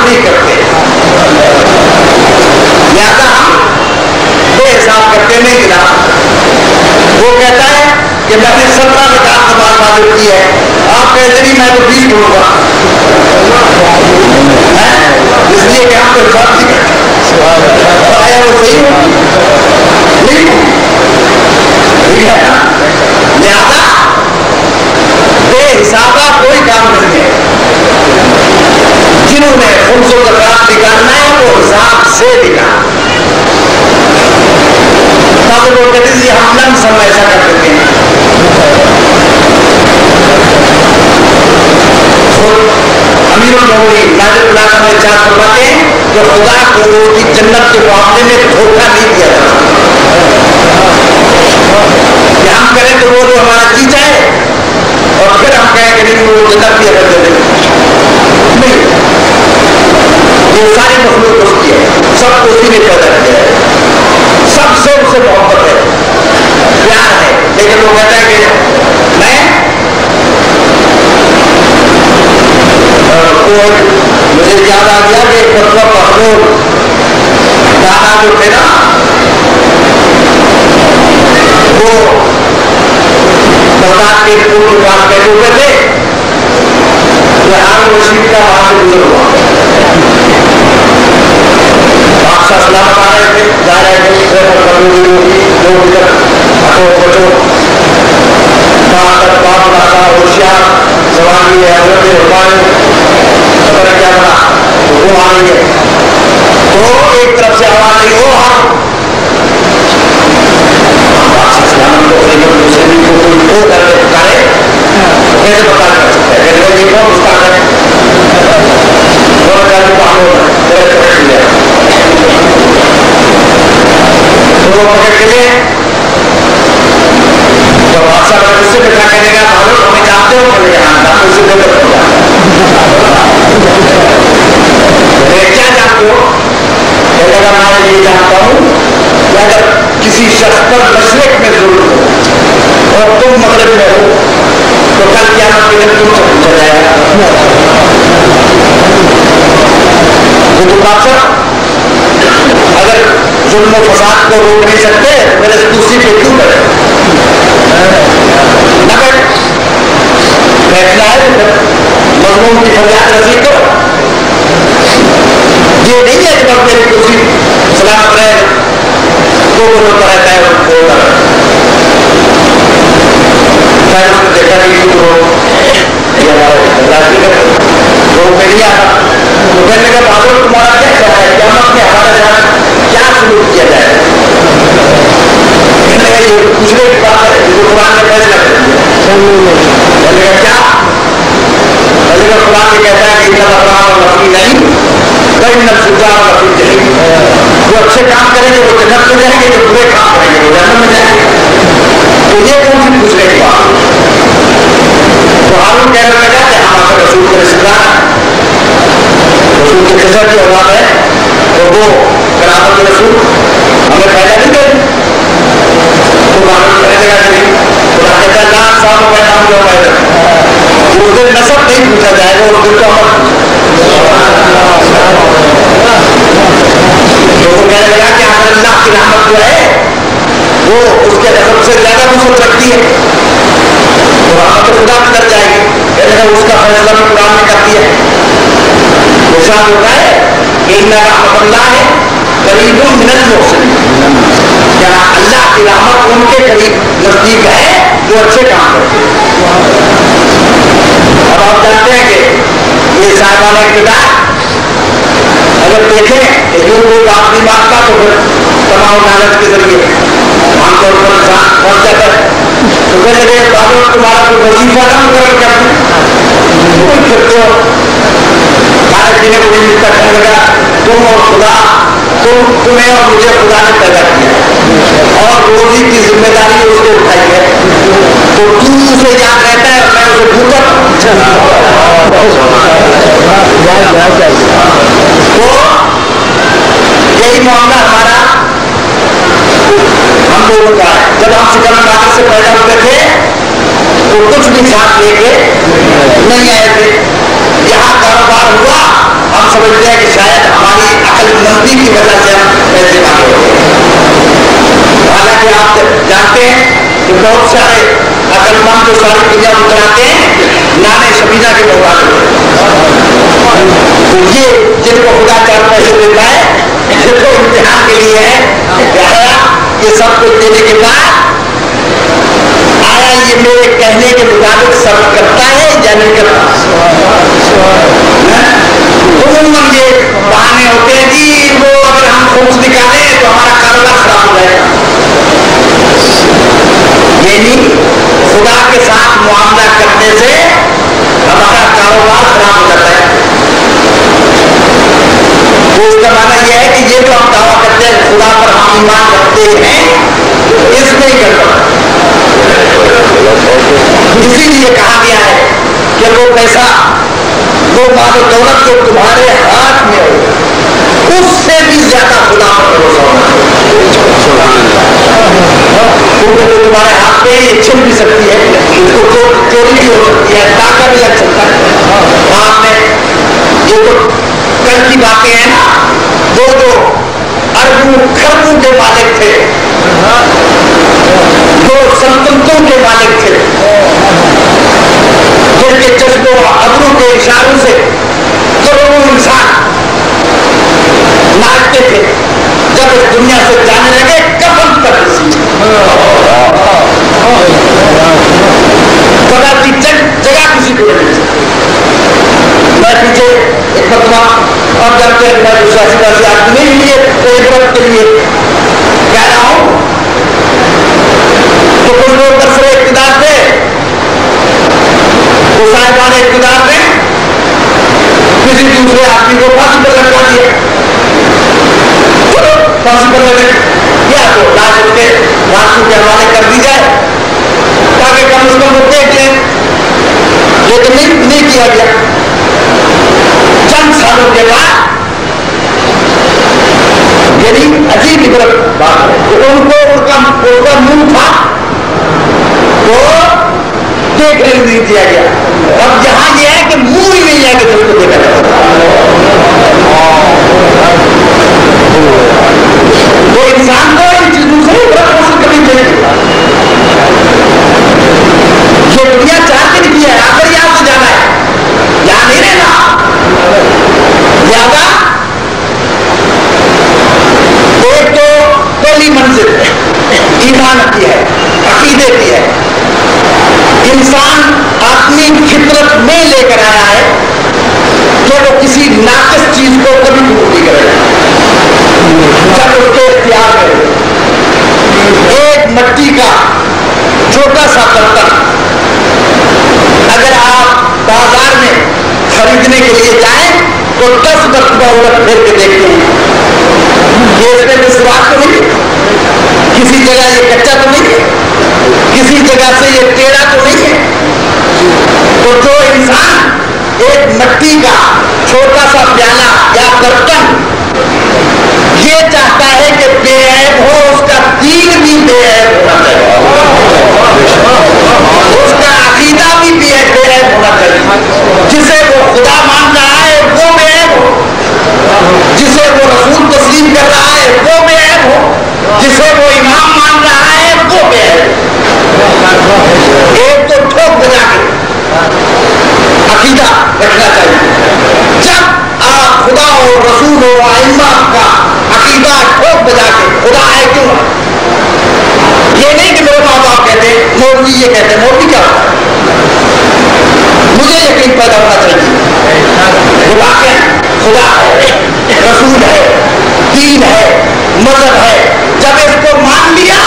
حساب نہیں کرتے، لہذا ہم بے حساب کرتے نہیں جناب۔ وہ کہتا ہے کہ میں نے 17 رکعت نماز واجب کی ہے، آپ کہتے نہیں میں تو 20 پڑھوں گا، اس لیے کہ ہم کو حساب نہیں کرتے، آیا وہ صحیح ہو نہیں ہو، ٹھیک ہے نا؟ لہذا بے حسابہ کوئی کام نہیں ہے۔ جنہوں نے خمس و زکات نکالنا ہے وہ حساب سے نکالنا، تب وہ کہتے ہیں ہم لم سم ایسا کر دیتے ہیں۔ امیر المومنین ناظر اللہ نے چار فرماتے ہیں کہ خدا کو اس کی جنت کے معاملے میں دھوکہ نہیں دیا جاتا کہ ہم کریں تو وہ جو ہمارا جی چاہے اور پھر ہم کہیں کہ نہیں وہ جنت کی اگر دے نہیں، یہ ساری مخلوق اس کی ہے، سب کو اسی نے پیدا کیا ہے، سب سے اس سے محبت ہے، پیار ہے، لیکن وہ کہتا ہے کہ میں مجھے یاد آ گیا کہ ایک مرتبہ محمود دانا جو تھے نا وہ بغداد کے پل کے پاس بیٹھے ہوئے تھے، ہارون رشید کا وہاں سے گزر ہوا، بادشاہ سلامت آ رہے تھے، جا رہے تھے لوگ ادھر ہٹو بچو، وہاں تک بات بڑھا ہوشیار زبان ہے حضرت ربانی خبر کیا بنا وہ آئیں گے، تو ایک طرف سے آواز آئی وہ ہم بادشاہ سلامت کو مسلم کو کوئی دو کر کے پکارے کیسے پکار کر سکتا ہے، کہتے ہیں کون اس کا ہے اور کہتے ہیں ہم میرے پکڑ لیا تو وہ پکڑ کے لیے تو بادشاہ کا اس سے بٹھا کہنے گا بھائی ہمیں جانتے ہو کہنے گا ہاں اس سے بہتر ہو کیا جانتے ہو، کہنے لگا میں یہ جانتا ہوں کہ اگر کسی شخص پر مشرق میں ظلم ہو اور تم مغرب میں ہو تو کل قیامت کے دن تم سے پوچھا جائے گا وہ تو بادشاہ اگر ظلم و فساد کو روک نہیں سکتے میرے کرسی پہ کیوں کرے نہ بیٹھ بیٹھنا ہے مضمون کی فریاد رسی کرو، یہ نہیں ہے کہ بس میری کرسی سلامت رہے تو وہ ہوتا رہتا ہے وہ ہوتا رہتا ہے، میں اس نے دیکھا کہ کیوں یہ ہمارا راجی کا وہ نہیں آتا تو کہنے کا بہادر تمہارا کیا خیال ہے قیامت میں ہمارے ساتھ کیا سلوک کیا جائے گا، کہنے کا یہ پوچھنے کی بات ہے جو قرآن نے فیصلہ کر دیا، کہنے کا کیا کہنے کا قرآن یہ کہتا ہے کہ ان اللہ وفی نہیں کئی نفسجار وفی جہنم، جو اچھے کام کریں گے وہ جنت میں جائیں گے، جو برے کام کریں گے وہ جہنم میں جائیں گے، تو یہ کون سی پوچھنے کی بات، تو ہارون کہنے لگا کہ ہم آپ رسول کے رشتہ دار رسول کے خزر کی اولاد ہے اور وہ کرامت کے رسول ہمیں پیدا نہیں کریں، تو ہارون کہنے لگا کہ خدا کہتا ہے لاکھ سال میں پیدا ہوں جو پیدا اس دن نسب نہیں پوچھا جائے گا، اس دن تو عمل تو وہ کہنے لگا کہ ہمیں اللہ کی رحمت جو ہے وہ اس کے نسب سے زیادہ وصول رکھتی ہے تو رحمت خدا میں کر جائے گی، کہنے لگا اس کا فیصلہ بھی قرآن نے کر دیا، ارشاد ہوتا ہے کہ ان رحمت اللہ ہے قریب من المحسنین، کیا اللہ کی رحمت ان کے قریب نزدیک ہے جو اچھے کام کرتے ہیں۔ اب آپ جانتے ہیں کہ یہ صاحبان اقتدار اگر دیکھیں کہ جو کوئی بات نہیں مانتا تو پھر تمام لالچ کے ذریعے عام طور پر انسان پہنچ جاتا ہے، تو کہتے ہیں بابا تمہارا کوئی وظیفہ نہ مقرر کر دیں، پھر تو کھانے پینے کو نہیں ملتا، کہنے لگا تم اور خدا تمہیں اور مجھے خدا نے پیدا کیا اور روزی کی ذمہ داری اس کو اٹھائی ہے، تو اسے یاد رہتا ہے میں اسے بھوکا تو یہی معاملہ ہمارا ہم لوگوں کا ہے، جب ہم شکر مادر سے پیدا ہوتے تھے تو کچھ بھی ساتھ لے کے نہیں آئے تھے، یہاں کاروبار ہوا ہم समझते हैं कि शायद हमारी अक्लमंदी की वजह से हम पैसे मांगे होते हैं। हालांकि आप जानते हैं कि बहुत सारे अक्लमंद जो सारी दुनिया में चलाते हैं नाने शबीना के मोहताज होते हैं। तो ये जिनको खुदा 4 पैसे देता है जिनको इम्तिहान के लिए है, ये सब कुछ देने के बाद आया ये मेरे कहने के मुताबिक सब करता है या नहीं करता। उम्मन ये बहाने होते हैं कि वो अगर हम खोज निकालें तो हमारा कारोबार खराब हो जाएगा। ये नहीं, खुदा के साथ मुआमला करने से हमारा कारोबार खराब हो जाता है। तो इसका माना यह है कि ये जो हम दावा करते हैं खुदा पर हम ईमान रखते हैं इसमें ही गड़बड़। इसीलिए कहा गया है कि वो पैसा वो मानो दौलत जो तुम्हारे हाथ में हो उससे भी ज्यादा खुदा पर भरोसा होना क्योंकि जो तुम्हारे हाथ में ये छिन भी सकती है, इसको चोरी भी हो सकती है, टाका भी लग सकता है। आपने ये तो कल की बातें हैं ना, वो जो अरबों खरबों के मालिक थे, जो सल्तनतों के मालिक थे, जिनके चश्मों अबरों के इशारों से करोड़ों इंसान नाचते थे, जब इस दुनिया से जाने लगे कफन कर पता की जगह किसी को नहीं। मैं पीछे एक मतवा और जानते हैं मैं विश्वासी वासी आदमी नहीं लिए तो एक वक्त के लिए कह रहा हूं तो कुछ लोग दरअसल इक़्तिदार थे, वो साहिबान इक़्तिदार ने किसी दूसरे आदमी को फांसी पर लटका दिया। चलो फांसी पर लगे या तो लाश उसके राष्ट्र के हवाले कर दी जाए ताकि कम से कम वो देख लें, लेकिन नहीं किया गया। चंद सालों के बाद यदि अजीब इबरत बात है तो उनको उनका मुंह था तो देखने नहीं दिया गया। अब यहां यह है कि मुंह ही नहीं है कि तुमको देखा जाता। तो इंसान को इन चीजों से इबरत हासिल करनी चाहिए। ये दुनिया 4 दिन की है, आखिर यहां से जाना है, यहां नहीं रहना। ज्यादा एक तो पहली मंजिल ईमान की है, अकीदे की है। इंसान अपनी फितरत में लेकर आया है कि वो किसी नाक़िस चीज को कभी कबूल नहीं करेगा जब उसके इख्तियार में एक मिट्टी का छोटा सा बर्तन अगर आप बाजार में खरीदने के लिए जाएं तो 10 मरतबा उलट फेर के देखते हैं ये इसमें विश्वास तो नहीं, किसी जगह ये कच्चा तो नहीं है, किसी जगह से ये टेढ़ा तो नहीं है। तो जो इंसान एक मिट्टी का छोटा सा प्याला या बर्तन ये चाहता है कि बेऐब हो, उसका दीन भी बेऐब होना चाहिए, उसका अकीदा भी बेऐब होना चाहिए। जिसे वो खुदा मान रहा है वो बेऐब हो, जिसे वो रसूल तस्लीम कर रहा है वो बेऐब हो, जिसे वो इमाम मान रहा है वो बेऐब। एक तो ठोक बजा के अकीदा रखना चाहिए। जब आप खुदा हो, रसूल हो, आइम्मा का अकीदा ठोक बजा के खुदा है क्यों, ये नहीं कि मेरे माँ बाप कहते मौलवी ये कहते, मौलवी क्या होता है, मुझे यकीन पैदा होना चाहिए खुदा है, रसूल है, दीन है, मजहब है। जब इसको मान लिया,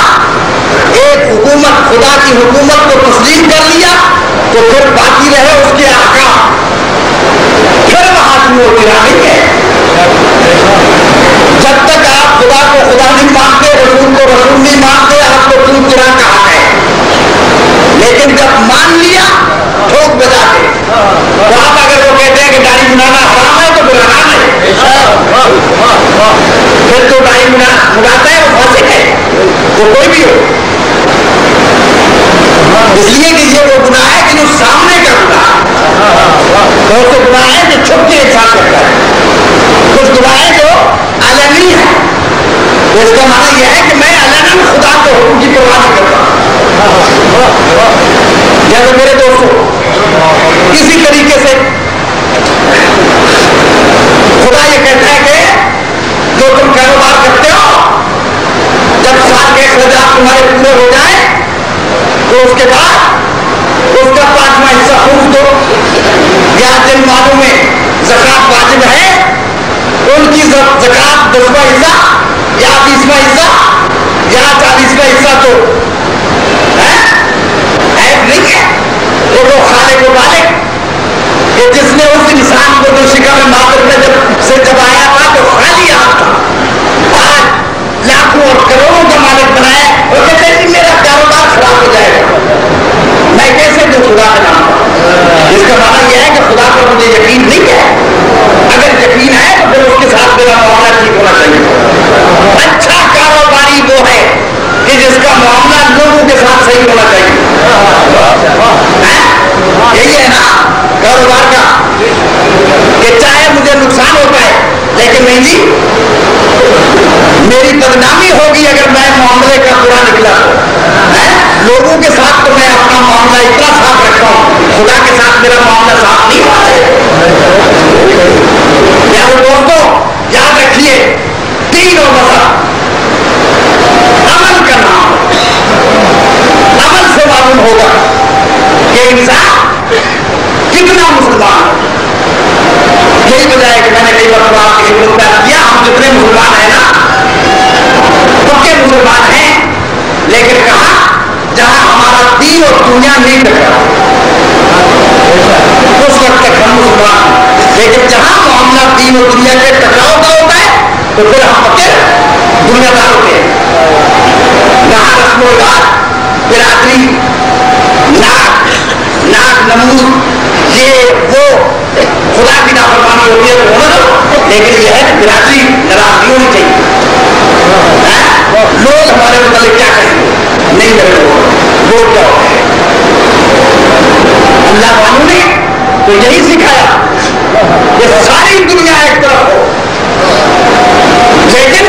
एक हुकूमत खुदा की हुकूमत को तस्लीम कर लिया तो फिर बाकी रहे उसके अहकाम, फिर वहां से वो गिरा नहीं है। जब तक आप खुदा को खुदा नहीं मानते, रसूल को रसूल नहीं मानते, आपको दूर गिरा कहा है। लेकिन जब मान लिया ठोक बजा के तो आप अगर वो कहते हैं कि दाढ़ी मुड़ाना हराम है तो फिर हराम है, फिर तो दाढ़ी मुड़ाता है वो फासिक है, वो कोई भी हो। इसलिए कि ये वो गुनाह है कि जो सामने का गुनाह, बहुत से गुनाह है जो छुप के इंसान करता है। तरीके से खुदा ये कहता है कि जो तुम कारोबार करते हो, जब साल के 1000 तुम्हारे पूरे हो जाए तो उसके बाद उसका 5वां हिस्सा फूंक दो। या जिन मालों में ज़कात वाजिब है उनकी ज़कात 10वां हिस्सा या 20वां हिस्सा या 40वां हिस्सा दो। नहीं है वो तो खालिक व मालिक कि जिसने उस इंसान को जो शिकम मातर में जब आया था तो खाली हाथ था, आज लाखों और करोड़ों का मालिक बनाया और कहते हैं कि मेरा कारोबार खराब हो जाएगा, मैं कैसे दूं खुदा का नाम। इसका माना यह है कि खुदा पर मुझे यकीन नहीं है। अगर यकीन है तो फिर उसके साथ मेरा मामला ठीक होना चाहिए। अच्छा कारोबारी वो है कि जिसका मामला लोगों के साथ सही होना चाहिए। यही है ना कारोबार का, कि चाहे मुझे नुकसान होता है लेकिन नहीं जी, मेरी बदनामी होगी अगर मैं मामले का बुरा निकला तो। लोगों के साथ तो मैं अपना मामला इतना साफ रखता हूं, खुदा के साथ मेरा मामला साफ नहीं होता है। यार दोस्तों याद रखिए, तीन और मसला अमल का नाम, अमल से मालूम होगा कि इंसान कितना मुसलमान है। यही वजह है कि मैंने कई बार आपके खिदमत में किया, हम जितने मुसलमान हैं ना पक्के मुसलमान हैं, लेकिन कहा जहां हमारा दीन और दुनिया नहीं टकरा उस वक्त तक हम मुसलमान हैं। लेकिन जहां मामला दीन और दुनिया के टकराव का होता है तो फिर हम पक्के दुनियादार होते हैं। जहां रस्म रिवाज, बिरादरी, नाक नमूद, ये वो खुदा की नाफरमानी होती है तो होना दो, लेकिन यह है बिरादरी नाराजगी होनी चाहिए। लोग हमारे मतलब क्या कहेंगे, नहीं लगे वो क्या होते हैं। अल्लाह वालों ने तो यही सिखाया कि सारी दुनिया एक तरफ हो, लेकिन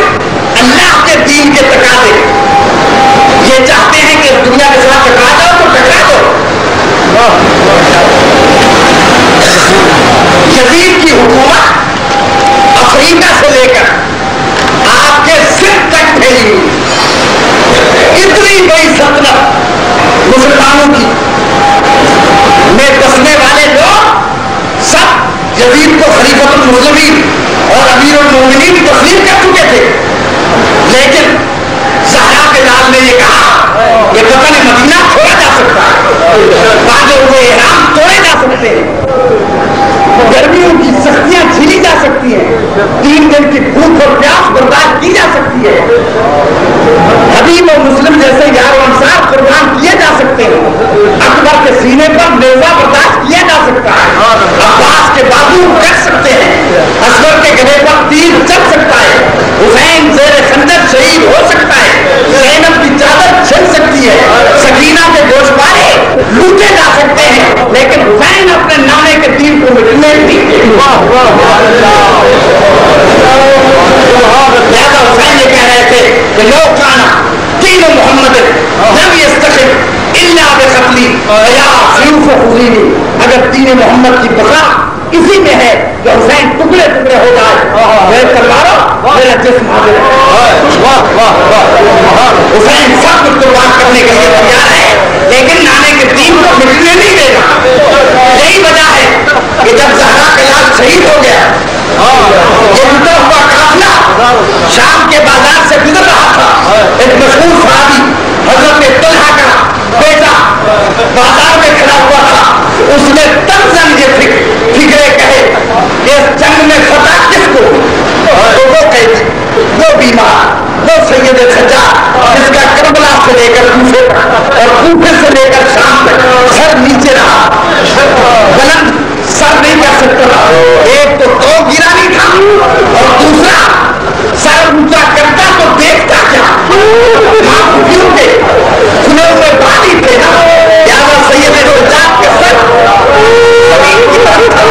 अल्लाह के दीन के तकाज़े ये चाहते हैं कि दुनिया के साथ टकरा जाओ तो टकरा दो। यजीद की हुकूमत अफ्रीका से लेकर आपके सिर तक फैली हुई, इतनी बड़ी सल्तनत मुसलमानों की में बसने वाले लोग सब यजीद को खलीफतुल मुस्लिमीन और अमीरुल मोमिनीन तस्लीम कर चुके थे। लेकिन ज़हरा के लाल ने ये कहा कि वतन मदीना छोड़ा जा सकता है, बांधे हुए इहराम तोड़े जा सकते हैं, गर्मियों की सख्तियां झेली जा सकती हैं, 3 दिन की भूख और प्यास बर्दाश्त की जा सकती है, हबीब और मुस्लिम जैसे यार अंसार कुर्बान किए जा सकते हैं, अकबर के सीने पर नेज़ा बर्दाश्त किया जा सकता है, अब्बास के बाजू कट सकते हैं, असगर के गले पर तीर चल सकता है, हुसैन ज़ेरे खंजर शहीद हो सकता है, ज़ैनब की चादर छिल सकती है, सकीना के गोशवारे लूटे जा सकते हैं, लेकिन हुसैन अपने नाने के तीर को मिटने नहीं देंगे। लिहाजा हुसैन ये कह रहे थे कि लो काना दीन मोहम्मद लम यस्तक़िम इल्ला बिक़त्ली या सियूफ़ हुज़ैनी, अगर दीन मोहम्मद की बका इसी में है कि हुसैन टुकड़े टुकड़े हो जाए, मेरे तलवारों मेरा जिस्म हाजिर है। हुसैन सब कुछ कुर्बान करने के लिए तैयार है, लेकिन नाने के दीन को मिटने नहीं देगा। यही वजह है कि जब ज़हरा का लाल शहीद हो गया, ये लुटा हुआ काफिला शाम के बाजार से गुजर रहा था, एक मशहूर सहाबी हजरत तलहा का बेटा बाजार में खड़ा हुआ था, उसने तंज़न ये फिक्रे कहे इस जंग में फतह किसको, तो वो कहते वो बीमार, वो सैयद सज्जाद जिसका करबला से लेकर कूफे और कूफे से लेकर शाम तक सर नीचे रहा, बुलंद सर नहीं कर सकता था, एक तो गिरानी था और दूसरा सर ऊंचा करता तो देखता क्या, क्यों थे खुले हुए पानी थे ना, याद सैयद सज्जाद का सर जमीन की तरफ था,